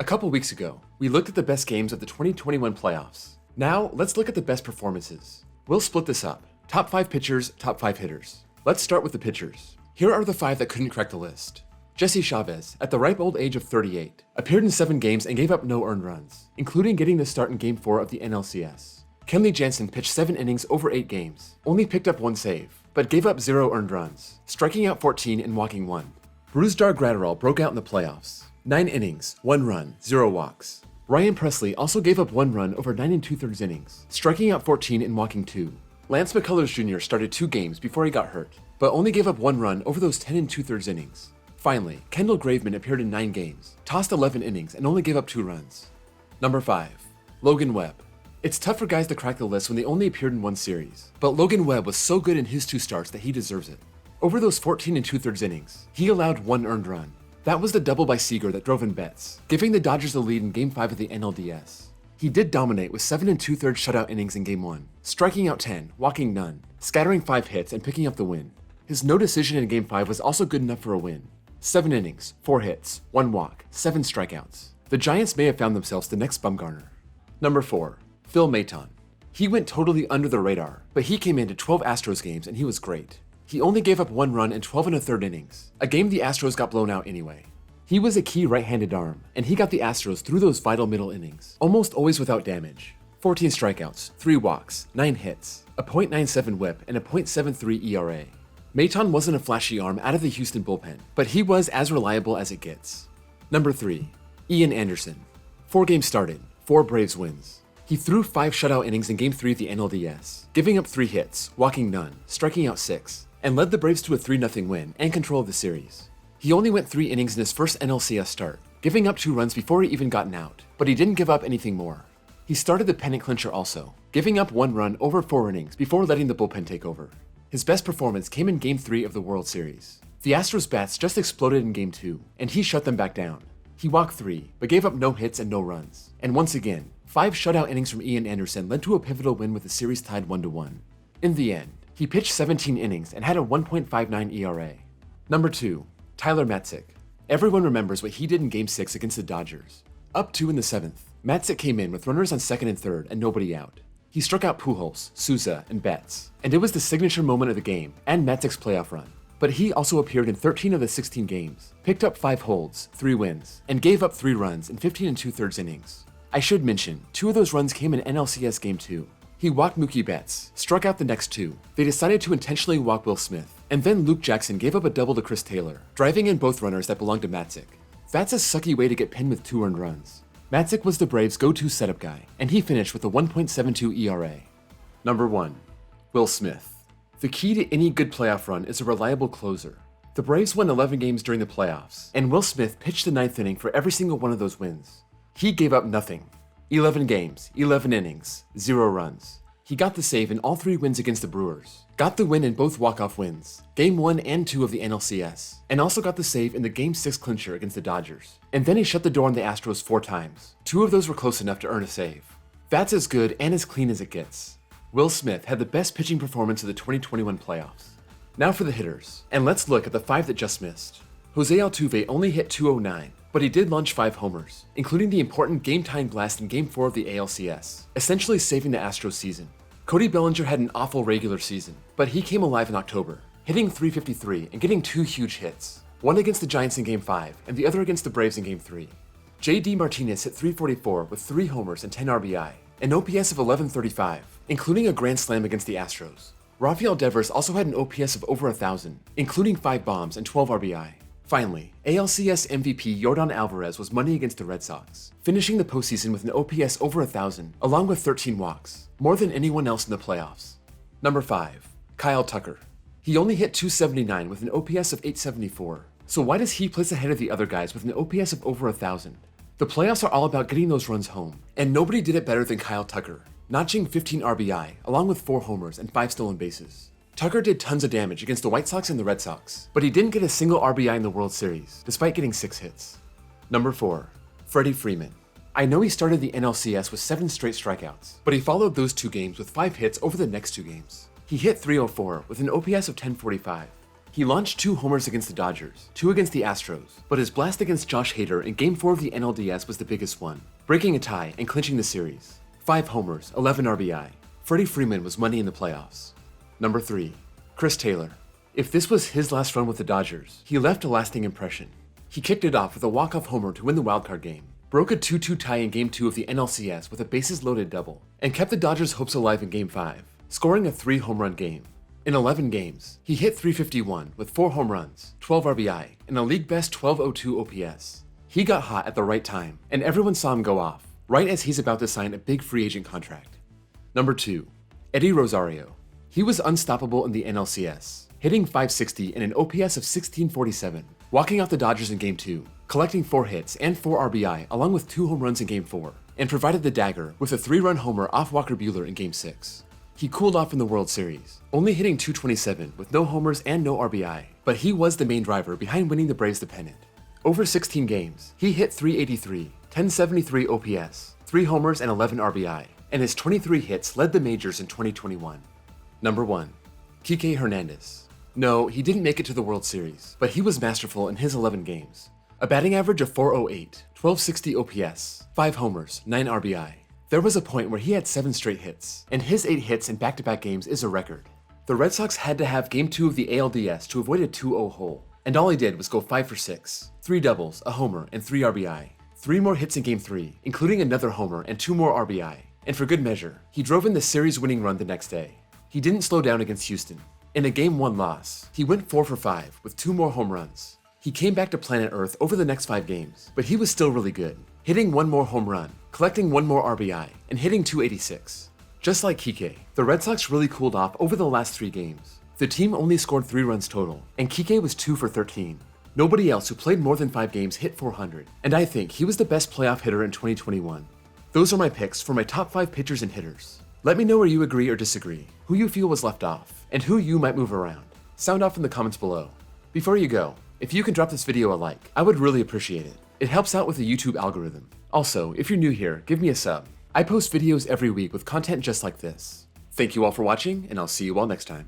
A couple weeks ago, we looked at the best games of the 2021 playoffs. Now, let's look at the best performances. We'll split this up. Top 5 pitchers, top 5 hitters. Let's start with the pitchers. Here are the 5 that couldn't crack the list. Jesse Chavez, at the ripe old age of 38, appeared in 7 games and gave up no earned runs, including getting the start in Game 4 of the NLCS. Kenley Jansen pitched 7 innings over 8 games, only picked up 1 save, but gave up 0 earned runs, striking out 14 and walking 1. Brusdar Graterol broke out in the playoffs. 9 innings, 1 run, 0 walks. Ryan Presley also gave up 1 run over 9 2/3 innings, striking out 14 and walking 2. Lance McCullers Jr. started 2 games before he got hurt, but only gave up 1 run over those 10 2/3 innings. Finally, Kendall Graveman appeared in 9 games, tossed 11 innings, and only gave up 2 runs. Number 5. Logan Webb. It's tough for guys to crack the list when they only appeared in 1 series, but Logan Webb was so good in his 2 starts that he deserves it. Over those 14 2/3 innings, he allowed 1 earned run. That was the double by Seager that drove in betts, giving the Dodgers the lead in Game 5 of the NLDS. He did dominate with 7 2/3 shutout innings in Game 1, striking out 10, walking none, scattering 5 hits, and picking up the win. His no decision in Game 5 was also good enough for a win. 7 innings, 4 hits, 1 walk, 7 strikeouts. The Giants may have found themselves the next Bumgarner. Number 4. Phil Maton. He went totally under the radar, but he came into 12 Astros games and he was great. He only gave up 1 run in 12 1/3 innings, a game the Astros got blown out anyway. He was a key right-handed arm, and he got the Astros through those vital middle innings, almost always without damage. 14 strikeouts, 3 walks, 9 hits, a .97 whip, and a .73 ERA. Maton wasn't a flashy arm out of the Houston bullpen, but he was as reliable as it gets. Number 3. Ian Anderson. 4 games started, 4 Braves wins. He threw 5 shutout innings in Game 3 of the NLDS, giving up 3 hits, walking none, striking out 6, and led the Braves to a 3-0 win and control of the series. He only went 3 innings in his first NLCS start, giving up 2 runs before he even gotten out, but he didn't give up anything more. He started the pennant clincher also, giving up 1 run over 4 innings before letting the bullpen take over. His best performance came in Game 3 of the World Series. The Astros bats just exploded in Game 2, and he shut them back down. He walked 3, but gave up no hits and no runs. And once again, 5 shutout innings from Ian Anderson led to a pivotal win with the series tied 1-1. In the end, he pitched 17 innings and had a 1.59 ERA. Number 2. Tyler Matzek. Everyone remembers what he did in Game 6 against the Dodgers. Up 2 in the 7th, Matzek came in with runners on 2nd and 3rd and nobody out. He struck out Pujols, Souza, and Betts, and it was the signature moment of the game and Matzek's playoff run. But he also appeared in 13 of the 16 games, picked up 5 holds, 3 wins, and gave up 3 runs in 15 2/3 innings. I should mention, 2 of those runs came in NLCS Game 2. He walked Mookie Betts, struck out the next 2. They decided to intentionally walk Will Smith, and then Luke Jackson gave up a double to Chris Taylor, driving in both runners that belonged to Matzek. That's a sucky way to get pinned with 2 earned runs. Matzek was the Braves' go-to setup guy, and he finished with a 1.72 ERA. Number 1. Will Smith. The key to any good playoff run is a reliable closer. The Braves won 11 games during the playoffs, and Will Smith pitched the 9th inning for every single one of those wins. He gave up nothing. 11 games, 11 innings, 0 runs. He got the save in all 3 wins against the Brewers, got the win in both walk-off wins, Game 1 and 2 of the NLCS, and also got the save in the Game 6 clincher against the Dodgers. And then he shut the door on the Astros 4 times. 2 of those were close enough to earn a save. That's as good and as clean as it gets. Will Smith had the best pitching performance of the 2021 playoffs. Now for the hitters, and let's look at the 5 that just missed. Jose Altuve only hit .209, but he did launch 5 homers, including the important game-tying blast in Game 4 of the ALCS, essentially saving the Astros season. Cody Bellinger had an awful regular season, but he came alive in October, hitting .353 and getting 2 huge hits, one against the Giants in Game 5 and the other against the Braves in Game 3. JD Martinez hit .344 with 3 homers and 10 RBI, an OPS of 1135, including a grand slam against the Astros. Rafael Devers also had an OPS of over 1,000, including 5 bombs and 12 RBI. Finally, ALCS MVP Yordan Alvarez was money against the Red Sox, finishing the postseason with an OPS over 1,000, along with 13 walks, more than anyone else in the playoffs. Number 5. Kyle Tucker. He only hit .279 with an OPS of 874, so why does he place ahead of the other guys with an OPS of over 1,000? The playoffs are all about getting those runs home, and nobody did it better than Kyle Tucker, notching 15 RBI, along with 4 homers and 5 stolen bases. Tucker did tons of damage against the White Sox and the Red Sox, but he didn't get a single RBI in the World Series, despite getting 6 hits. Number 4. Freddie Freeman. I know he started the NLCS with 7 straight strikeouts, but he followed those 2 games with 5 hits over the next 2 games. He hit .304 with an OPS of 1045. He launched 2 homers against the Dodgers, 2 against the Astros, but his blast against Josh Hader in Game 4 of the NLDS was the biggest one, breaking a tie and clinching the series. 5 homers, 11 RBI. Freddie Freeman was money in the playoffs. Number 3. Chris Taylor. If this was his last run with the Dodgers, he left a lasting impression. He kicked it off with a walk-off homer to win the wildcard game, broke a 2-2 tie in Game 2 of the NLCS with a bases-loaded double, and kept the Dodgers' hopes alive in Game 5, scoring a 3-home-run game. In 11 games, he hit .351 with 4 home runs, 12 RBI, and a league-best 1202 OPS. He got hot at the right time, and everyone saw him go off, right as he's about to sign a big free agent contract. Number 2. Eddie Rosario. He was unstoppable in the NLCS, hitting .560 and an OPS of 1647, walking off the Dodgers in Game 2, collecting 4 hits and 4 RBI along with 2 home runs in Game 4, and provided the dagger with a 3-run homer off Walker Buehler in Game 6. He cooled off in the World Series, only hitting .227 with no homers and no RBI, but he was the main driver behind winning the Braves the pennant. Over 16 games, he hit .383, 1073 OPS, 3 homers and 11 RBI, and his 23 hits led the majors in 2021. Number 1. KIKE Hernandez. No, he didn't make it to the World Series, but he was masterful in his 11 games. A batting average of .408, 1260 OPS, 5 homers, 9 RBI. There was a point where he had 7 straight hits, and his 8 hits in back-to-back games is a record. The Red Sox had to have Game 2 of the ALDS to avoid a 2-0 hole, and all he did was go 5 for 6, 3 doubles, a homer, and 3 RBI. 3 more hits in Game 3, including another homer and 2 more RBI. And for good measure, he drove in the series-winning run the next day. He didn't slow down against Houston. In a Game 1 loss, he went 4 for 5 with 2 more home runs. He came back to planet Earth over the next 5 games, but he was still really good, hitting 1 more home run, collecting 1 more RBI, and hitting .286. Just like KIKE, the Red Sox really cooled off over the last 3 games. The team only scored 3 runs total, and KIKE was 2 for 13. Nobody else who played more than 5 games hit .400, and I think he was the best playoff hitter in 2021. Those are my picks for my top 5 pitchers and hitters. Let me know where you agree or disagree, who you feel was left off, and who you might move around. Sound off in the comments below. Before you go, if you can drop this video a like, I would really appreciate it. It helps out with the YouTube algorithm. Also, if you're new here, give me a sub. I post videos every week with content just like this. Thank you all for watching, and I'll see you all next time.